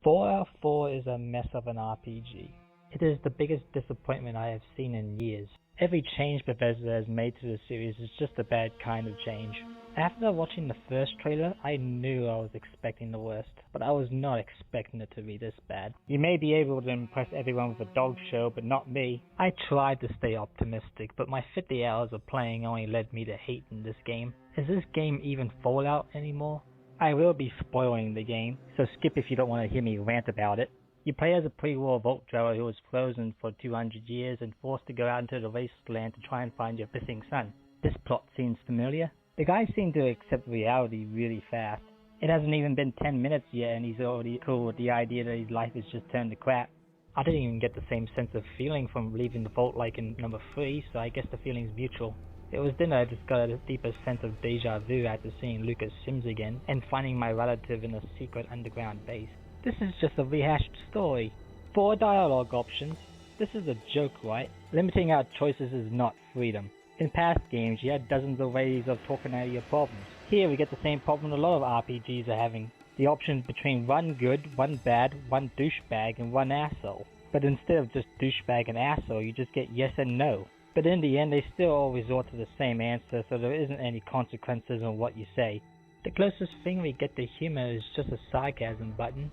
Fallout 4 is a mess of an RPG. It is the biggest disappointment I have seen in years. Every change Bethesda has made to the series is just a bad kind of change. After watching the first trailer, I knew I was expecting the worst, but I was not expecting it to be this bad. You may be able to impress everyone with a dog show, but not me. I tried to stay optimistic, but my 50 hours of playing only led me to hating this game. Is this game even Fallout anymore? I will be spoiling the game, so skip if you don't want to hear me rant about it. You play as a pre-war vault dweller who was frozen for 200 years and forced to go out into the wasteland to try and find your missing son. This plot seems familiar. The guy seemed to accept reality really fast. It hasn't even been 10 minutes yet and he's already cool with the idea that his life has just turned to crap. I didn't even get the same sense of feeling from leaving the vault like in number 3, so I guess the feeling's mutual. It was then I just got a deeper sense of deja vu after seeing Lucas Sims again and finding my relative in a secret underground base. This is just a rehashed story. 4 dialogue options. This is a joke, right? Limiting our choices is not freedom. In past games, you had dozens of ways of talking out of your problems. Here we get the same problem a lot of RPGs are having. The options between one good, one bad, one douchebag, and one asshole. But instead of just douchebag and asshole, you just get yes and no. But in the end, they still all resort to the same answer, so there isn't any consequences on what you say. The closest thing we get to humor is just a sarcasm button.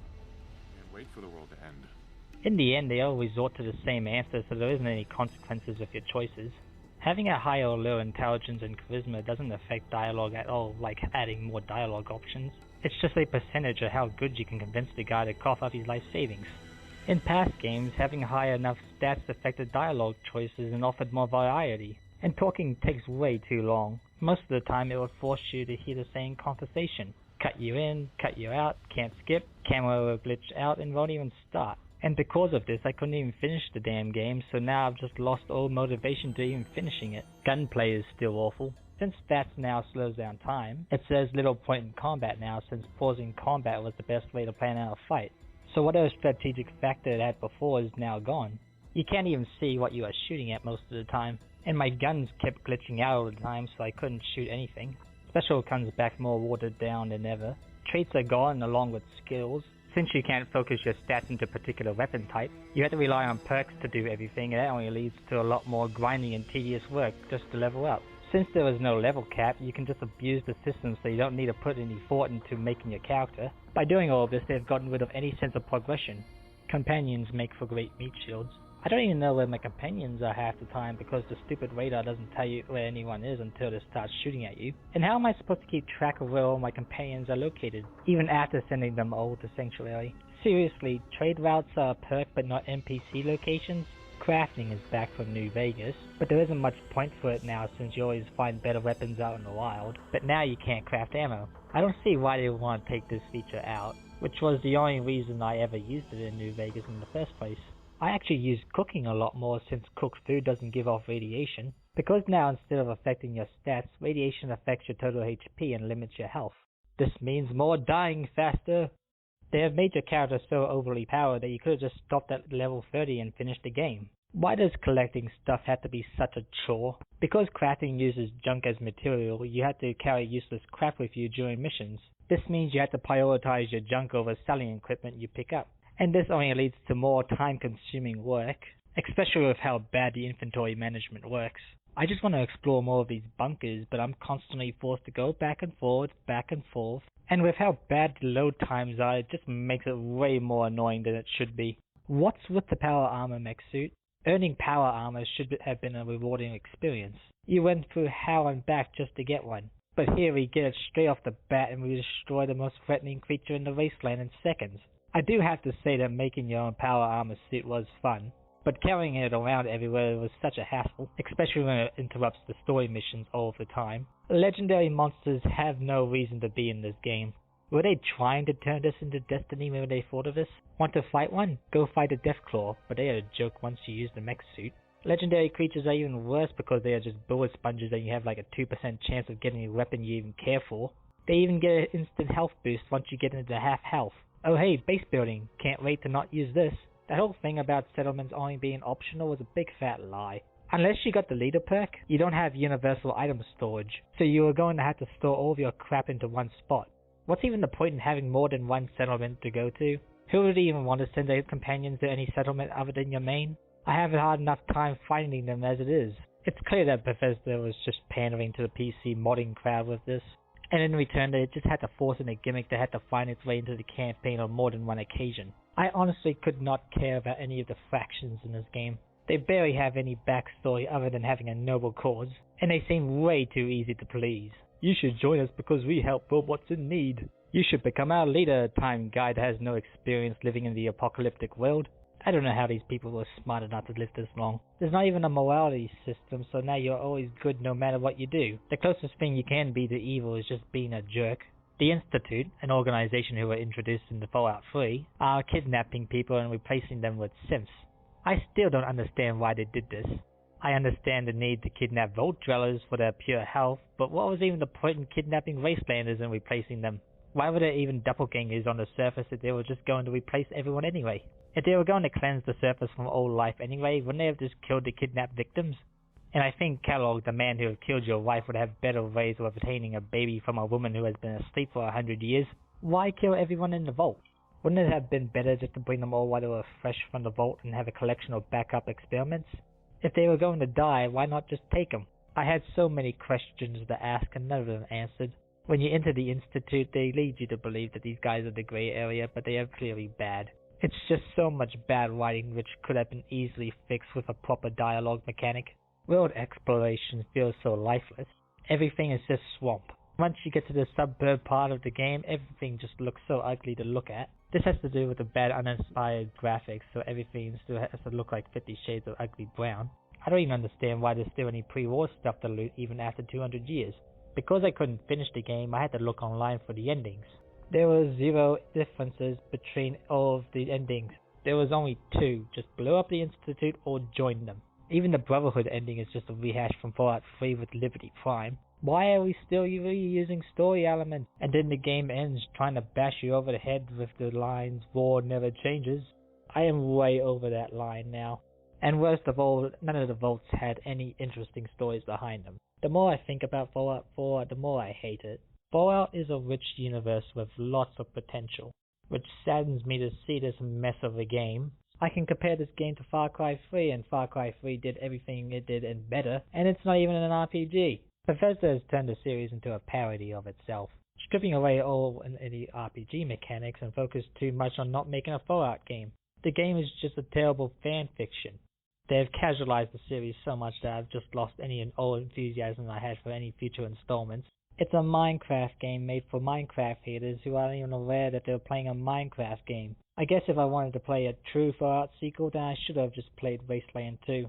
Can't wait for the world to end. In the end, they all resort to the same answer, so there isn't any consequences of your choices. Having a higher or lower intelligence and charisma doesn't affect dialogue at all, like adding more dialogue options. It's just a percentage of how good you can convince the guy to cough up his life savings. In past games, having high enough stats affected dialogue choices and offered more variety. And talking takes way too long. Most of the time it would force you to hear the same conversation. Cut you in, cut you out, can't skip, camera will glitch out and won't even start. And because of this, I couldn't even finish the damn game, so now I've just lost all motivation to even finishing it. Gunplay is still awful. Since stats now slows down time, it says little point in combat now since pausing combat was the best way to plan out a fight. So whatever strategic factor it had before is now gone. You can't even see what you are shooting at most of the time, and my guns kept glitching out all the time so I couldn't shoot anything. Special comes back more watered down than ever. Traits are gone along with skills. Since you can't focus your stats into a particular weapon type, you have to rely on perks to do everything, and that only leads to a lot more grinding and tedious work just to level up. Since there is no level cap, you can just abuse the system so you don't need to put any thought into making your character. By doing all of this, they've gotten rid of any sense of progression. Companions make for great meat shields. I don't even know where my companions are half the time because the stupid radar doesn't tell you where anyone is until they start shooting at you. And how am I supposed to keep track of where all my companions are located, even after sending them all to Sanctuary? Seriously, trade routes are a perk but not NPC locations? Crafting is back from New Vegas, but there isn't much point for it now since you always find better weapons out in the wild. But now you can't craft ammo. I don't see why they would want to take this feature out, which was the only reason I ever used it in New Vegas in the first place. I actually use cooking a lot more since cooked food doesn't give off radiation. Because now instead of affecting your stats, radiation affects your total HP and limits your health. This means more dying faster. They have made your character so overly powered that you could have just stopped at level 30 and finished the game. Why does collecting stuff have to be such a chore? Because crafting uses junk as material, you have to carry useless crap with you during missions. This means you have to prioritize your junk over selling equipment you pick up. And this only leads to more time-consuming work, especially with how bad the inventory management works. I just want to explore more of these bunkers, but I'm constantly forced to go back and forth, and with how bad the load times are, it just makes it way more annoying than it should be. What's with the power armor mech suit? Earning power armor should have been a rewarding experience. You went through hell and back just to get one. But here we get it straight off the bat and we destroy the most threatening creature in the wasteland in seconds. I do have to say that making your own power armor suit was fun, but carrying it around everywhere was such a hassle, especially when it interrupts the story missions all the time. Legendary monsters have no reason to be in this game. Were they trying to turn this into Destiny when they thought of this? Want to fight one? Go fight a Deathclaw, but they are a joke once you use the mech suit. Legendary creatures are even worse because they are just bullet sponges and you have like a 2% chance of getting a weapon you even care for. They even get an instant health boost once you get into half health. Oh hey, base building, can't wait to not use this. That whole thing about settlements only being optional was a big fat lie. Unless you got the leader perk, you don't have universal item storage, so you are going to have to store all of your crap into one spot. What's even the point in having more than one settlement to go to? Who would even want to send their companions to any settlement other than your main? I have a hard enough time finding them as it is. It's clear that Bethesda was just pandering to the PC modding crowd with this, and in return they just had to force in a gimmick that had to find its way into the campaign on more than one occasion. I honestly could not care about any of the factions in this game. They barely have any backstory other than having a noble cause, and they seem way too easy to please. You should join us because we help robots in need. You should become our leader, a time guy that has no experience living in the apocalyptic world. I don't know how these people were smart enough to live this long. There's not even a morality system, so now you're always good no matter what you do. The closest thing you can be to evil is just being a jerk. The Institute, an organization who were introduced in the Fallout 3, are kidnapping people and replacing them with synths. I still don't understand why they did this. I understand the need to kidnap Vault Dwellers for their pure health, but what was even the point in kidnapping Wastelanders and replacing them? Why were there even doppelgangers on the surface if they were just going to replace everyone anyway? If they were going to cleanse the surface from old life anyway, wouldn't they have just killed the kidnapped victims? And I think Kellogg, the man who had killed your wife, would have better ways of obtaining a baby from a woman who has been asleep for 100 years. Why kill everyone in the vault? Wouldn't it have been better just to bring them all while they were fresh from the vault and have a collection of backup experiments? If they were going to die, why not just take them? I had so many questions to ask and none of them answered. When you enter the Institute, they lead you to believe that these guys are the gray area, but they are clearly bad. It's just so much bad writing which could have been easily fixed with a proper dialogue mechanic. World exploration feels so lifeless. Everything is just swamp. Once you get to the suburb part of the game, everything just looks so ugly to look at. This has to do with the bad uninspired graphics, so everything still has to look like 50 Shades of Ugly Brown. I don't even understand why there's still any pre-war stuff to loot even after 200 years. Because I couldn't finish the game, I had to look online for the endings. There were 0 differences between all of the endings. There was only 2, just blow up the Institute or join them. Even the Brotherhood ending is just a rehash from Fallout 3 with Liberty Prime. Why are we still reusing story elements? And then the game ends trying to bash you over the head with the lines, war never changes. I am way over that line now. And worst of all, none of the vaults had any interesting stories behind them. The more I think about Fallout 4, the more I hate it. Fallout is a rich universe with lots of potential, which saddens me to see this mess of a game. I can compare this game to Far Cry 3, and Far Cry 3 did everything it did and better, and it's not even an RPG. Bethesda has turned the series into a parody of itself, stripping away all any RPG mechanics and focused too much on not making a Fallout game. The game is just a terrible fan fiction. They have casualized the series so much that I've just lost any old enthusiasm I had for any future installments. It's a Minecraft game made for Minecraft haters who aren't even aware that they're playing a Minecraft game. I guess if I wanted to play a true Fallout sequel, then I should have just played Wasteland 2.